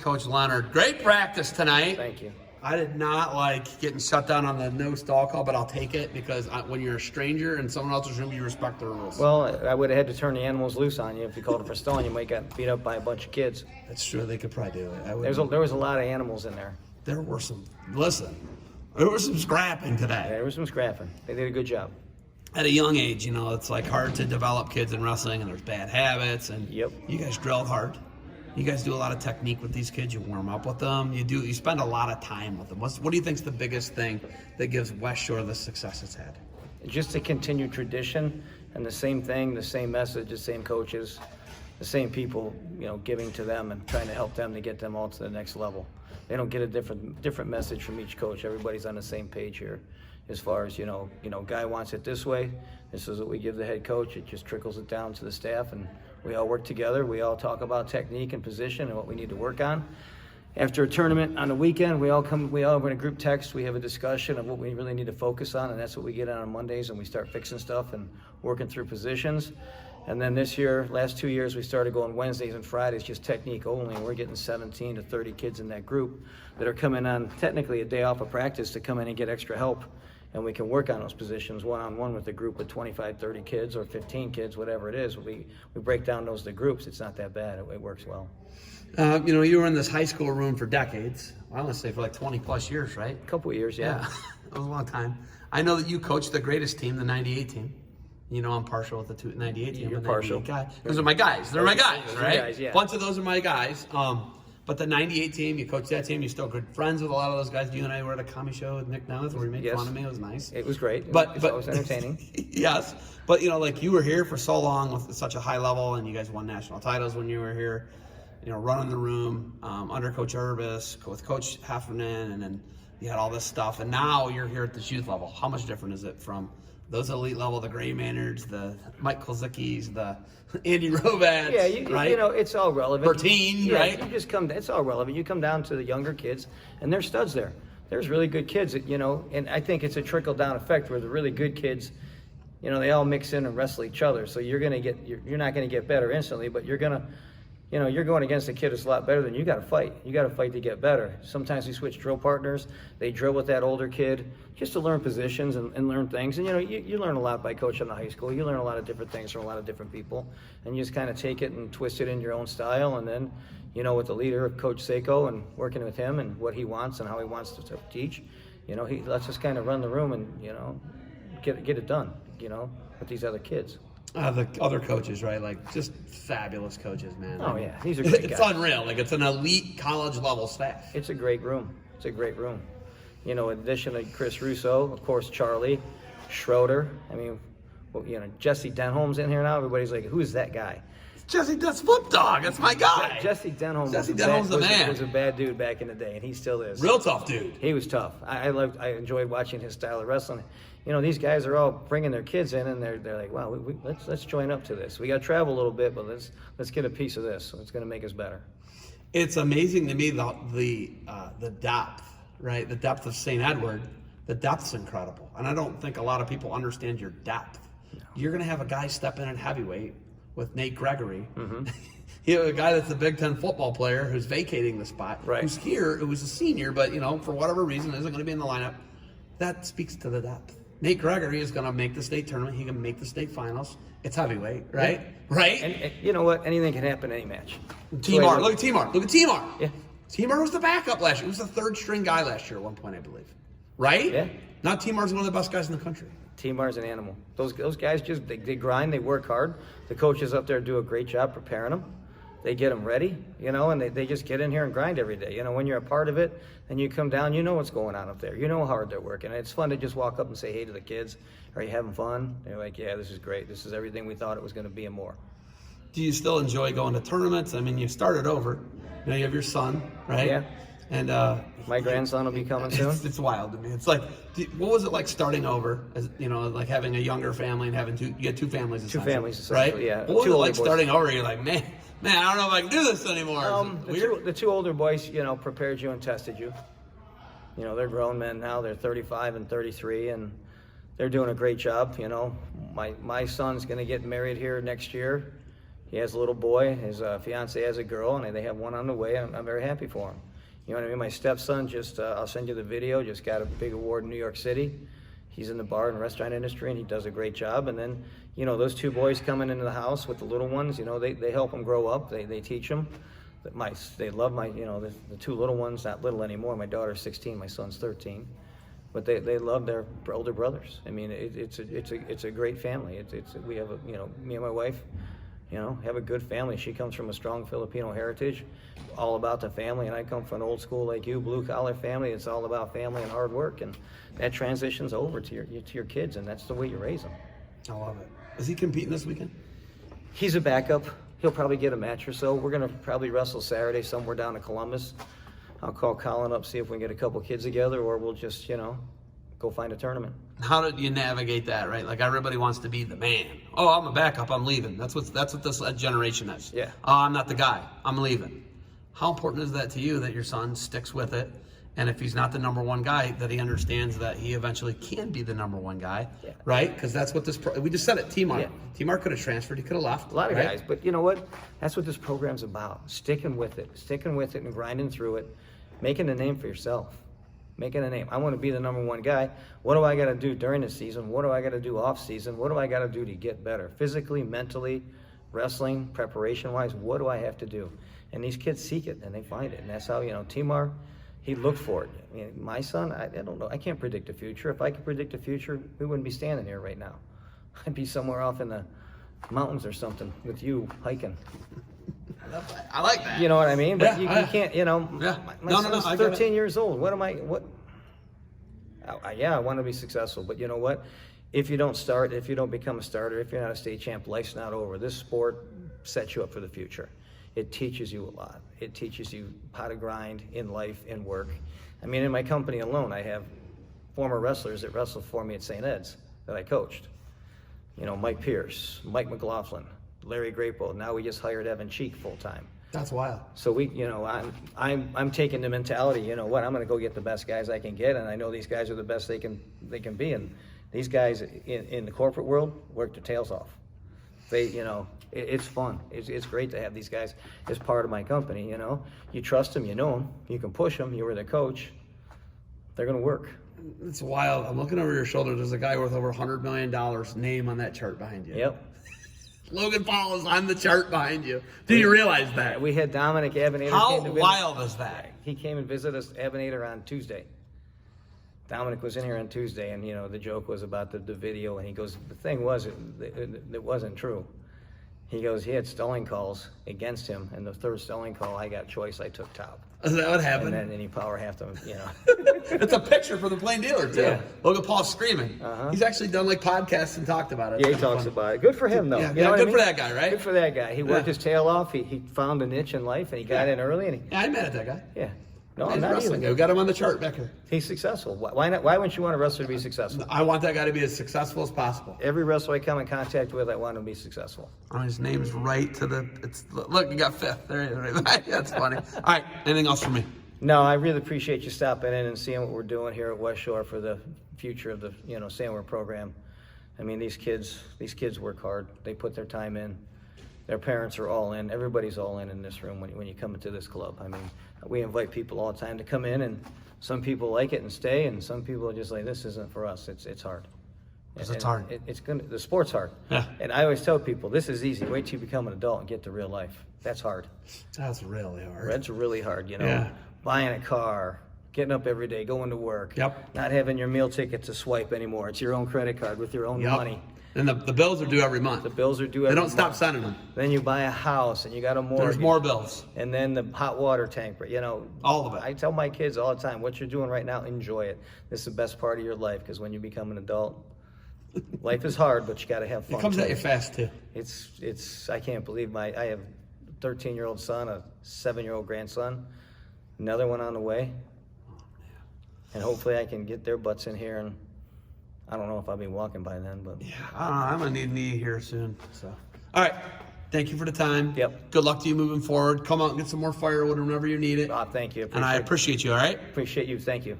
Coach Leonard. Great practice tonight. Thank you. I did not like getting shut down on the no stall call, but I'll take it because when you're a stranger in someone else's room, you respect the rules. Well, I would have had to turn the animals loose on you if you called it for stalling. You might get beat up by a bunch of kids. That's true. They could probably do it. There was a lot of animals in there. There were some. Listen, there was some scrapping today. There was some scrapping. They did a good job. At a young age, it's like hard to develop kids in wrestling, and there's bad habits. And Yep. You guys drilled hard. You guys do a lot of technique with these kids. You warm up with them. You spend a lot of time with them. What do you think is the biggest thing that gives Westshore the success it's had? Just a continued tradition and the same thing, the same message, the same coaches, the same people, giving to them and trying to help them to get them all to the next level. They don't get a different message from each coach. Everybody's on the same page here. As far as, guy wants it this way, this is what we give the head coach. It just trickles it down to the staff, and we all work together. We all talk about technique and position and what we need to work on. After a tournament on the weekend, we all in a group text. We have a discussion of what we really need to focus on, and that's what we get on Mondays, and we start fixing stuff and working through positions. And then this year, last 2 years, we started going Wednesdays and Fridays, just technique only, and we're getting 17 to 30 kids in that group that are coming on technically a day off of practice to come in and get extra help. And we can work on those positions one-on-one with a group of 25, 30 kids or 15 kids, whatever it is. We break down those to groups. It's not that bad. It works well. You were in this high school room for decades. I want to say for like 20 plus years, right? A couple of years, yeah. That was a long time. I know that you coached the greatest team, the 98 team. I'm partial with the 98 team. You're partial. Guy. Those are my guys. They're my guys, right? Guys, yeah. A bunch of those are my guys. But the 98 team, you coached that team. You're still good friends with a lot of those guys. You and I were at a comedy show with Nick Nelleth where he made fun of me. It was nice. It was great. But it was entertaining. Yes. But, you were here for so long with such a high level, and you guys won national titles when you were here, running the room under Coach Urbis, with Coach Heffernan, and then you had all this stuff. And now you're here at this youth level. How much different is it from those elite level, the Gray Maynards, the Mike Kolzickis, the Andy Robats, right? It's all relevant. Bertine, right? It's all relevant. You come down to the younger kids, and there's studs there. There's really good kids, and I think it's a trickle-down effect where the really good kids, they all mix in and wrestle each other. So you're not going to get better instantly, but you're going against a kid that's a lot better than you. Got to fight. You got to fight to get better. Sometimes we switch drill partners. They drill with that older kid just to learn positions and learn things. And you learn a lot by coaching the high school. You learn a lot of different things from a lot of different people, and you just kind of take it and twist it in your own style. And then, with the leader of Coach Seiko and working with him and what he wants and how he wants to teach, he lets us kind of run the room and get it done. With these other kids. The other coaches, right? Like, just fabulous coaches, man. Oh, yeah. These are great guys. It's unreal. Like, it's an elite college-level staff. It's a great room. In addition to Chris Russo, of course, Charlie, Schroeder. Jesse Denholm's in here now. Everybody's like, who's that guy? Jesse, that's Flip Dog. That's my guy. Jesse Denholm was a bad dude back in the day, and he still is. Real tough dude. He was tough. I enjoyed watching his style of wrestling. These guys are all bringing their kids in, and they're like, wow, let's join up to this. We got to travel a little bit, but let's get a piece of this. It's going to make us better. It's amazing to me the depth, right? The depth of St. Edward. The depth's incredible, and I don't think a lot of people understand your depth. No. You're going to have a guy step in at heavyweight with Nate Gregory. Mm-hmm. You have a guy that's a Big Ten football player who's vacating the spot. Right. Who's here, who was a senior, but for whatever reason isn't going to be in the lineup. That speaks to the depth. Nate Gregory is going to make the state tournament. He can make the state finals. It's heavyweight, right? Yeah. Right? And you know what? Anything can happen in any match. T-Mar. Look at T-Mar. Yeah. T-Mar was the backup last year. He was the third string guy last year at one point, I believe. Right? Yeah. Now T-Mar's one of the best guys in the country. T-Mar's an animal. Those guys they grind, they work hard. The coaches up there do a great job preparing them. They get them ready, and they just get in here and grind every day. When you're a part of it and you come down, you know what's going on up there. You know how hard they're working. And it's fun to just walk up and say hey to the kids. Are you having fun? They're like, yeah, this is great. This is everything we thought it was going to be and more. Do you still enjoy going to tournaments? You started over. You have your son, right? Yeah. And my grandson will be coming soon. It's wild to me. It's like, what was it like starting over? As like having a younger family and having you had two families. Two families, right? Yeah. What was it like starting over? You're like, man, I don't know if I can do this anymore. The two older boys, prepared you and tested you. They're grown men now. They're 35 and 33, and they're doing a great job. My son's going to get married here next year. He has a little boy. His fiance has a girl, and they have one on the way. I'm very happy for him. You know what I mean? My stepson just, I'll send you the video, just got a big award in New York City. He's in the bar and restaurant industry, and he does a great job. And then, you know, those two boys coming into the house with the little ones, you know, they help them grow up. They teach them. They love my, you know, the two little ones, not little anymore. My daughter's 16, my son's 13. But they love their older brothers. I mean, it's a great family. We have a, you know, me and my wife, you know, have a good family. She comes from a strong Filipino heritage, all about the family, and I come from an old school like you, blue collar family. It's all about family and hard work, and that transitions over to your kids, and that's the way you raise them. I love it. Is he competing this weekend? He's a backup. He'll probably get a match or so. We're gonna probably wrestle Saturday somewhere down in Columbus. I'll call Colin up, see if we can get a couple kids together, or we'll just, you know, go find a tournament. How did you navigate that, right? Like everybody wants to be the man. Oh, I'm a backup, I'm leaving. That's what this generation is. Yeah. Oh, I'm not the guy, I'm leaving. How important is that to you that your son sticks with it? And if he's not the number one guy, that he understands that he eventually can be the number one guy, yeah. Right? Because that's what we just said it, T-Mark. Yeah. T-Mark could have transferred, he could have left. A lot of right? guys, but you know what? That's what this program's about. Sticking with it and grinding through it, making a name for yourself. Making a name. I want to be the number one guy. What do I got to do during the season? What do I got to do off season? What do I got to do to get better? Physically, mentally, wrestling, preparation-wise, what do I have to do? And these kids seek it, and they find it. And that's how, you know, Timar, he looked for it. I mean, my son, I don't know. I can't predict the future. If I could predict the future, we wouldn't be standing here right now. I'd be somewhere off in the mountains or something with you hiking. I like that. You know what I mean? But Yeah, you can't, you know, yeah. my No, son's I get 13 it. years old. I want to be successful. But you know what? If you don't start, if you don't become a starter, if you're not a state champ, life's not over. This sport sets you up for the future. It teaches you a lot. It teaches you how to grind in life and work. I mean, in my company alone, I have former wrestlers that wrestled for me at St. Ed's that I coached. You know, Mike Pierce, Mike McLaughlin, Larry Grapo. Now we just hired Evan Cheek full time. That's wild. So we, you know, I'm taking the mentality. You know what? I'm going to go get the best guys I can get, and I know these guys are the best they can be. And these guys in the corporate world work their tails off. They, you know, it's fun. It's great to have these guys as part of my company. You know, you trust them, you know them, you can push them. You were their coach. They're going to work. It's wild. I'm looking over your shoulder. There's a guy worth over $100 million name on that chart behind you. Yep. Logan Paul is on the chart behind you. Do you realize that? We had Dominic Avenator. How wild is that? He came and visited us, Avenator, on Tuesday. Dominic was in here on Tuesday, and, you know, the joke was about the video, and he goes, the thing was, it wasn't true. He goes, he had stalling calls against him, and the third stalling call, I got choice, I took top. Is that what happened? And then he power halved him, you know. It's a picture from the Plain Dealer, too. Yeah. Logan Paul's screaming. He's actually done, like, podcasts and talked about it. Yeah, he talks about it. Good for him, though. Yeah, You know what good I for mean? that guy, right? Good for that guy. He worked his tail off. He found a niche in life, and he got in early, and Yeah, I'm mad at that guy. yeah. No, He's I'm a not wrestling guy. either. We got him on the chart back here. He's successful. Why not? Why wouldn't you want a wrestler to be successful? I want that guy to be as successful as possible. Every wrestler I come in contact with, I want him to be successful. Oh, his name's right to the. Look, you got fifth. There he is. Right. That's funny. All right. Anything else for me? No, I really appreciate you stopping in and seeing what we're doing here at Westshore for the future of the, you know, Sandwich program. I mean, these kids work hard. They put their time in. Their parents are all in. Everybody's all in this room when you come into this club. I mean, we invite people all the time to come in, and some people like it and stay, and some people are just like, this isn't for us. It's hard. It's hard. The sport's hard. Yeah. And I always tell people, this is easy. Wait till you become an adult and get to real life. That's hard. That's really hard. That's really hard, you know. Yeah. Buying a car, getting up every day, going to work. Yep. Not having your meal ticket to swipe anymore. It's your own credit card with your own money. And the bills are due every month. The bills are due They every don't stop month. sending them. Then you buy a house and you got a mortgage. There's more bills. And then the hot water tank, you know. All of it. I tell my kids all the time, what you're doing right now, enjoy it. This is the best part of your life, because when you become an adult, life is hard, but you got to have fun. It comes too. at you fast, too. It's I can't believe I have a 13-year-old son, a 7-year-old grandson, another one on the way. And hopefully I can get their butts in here, and I don't know if I'll be walking by then, but Yeah, I don't know. I'm going to need a knee here soon. So, all right. Thank you for the time. Yep. Good luck to you moving forward. Come out and get some more firewood whenever you need it. thank you. And I appreciate you, all right? Appreciate you. Thank you.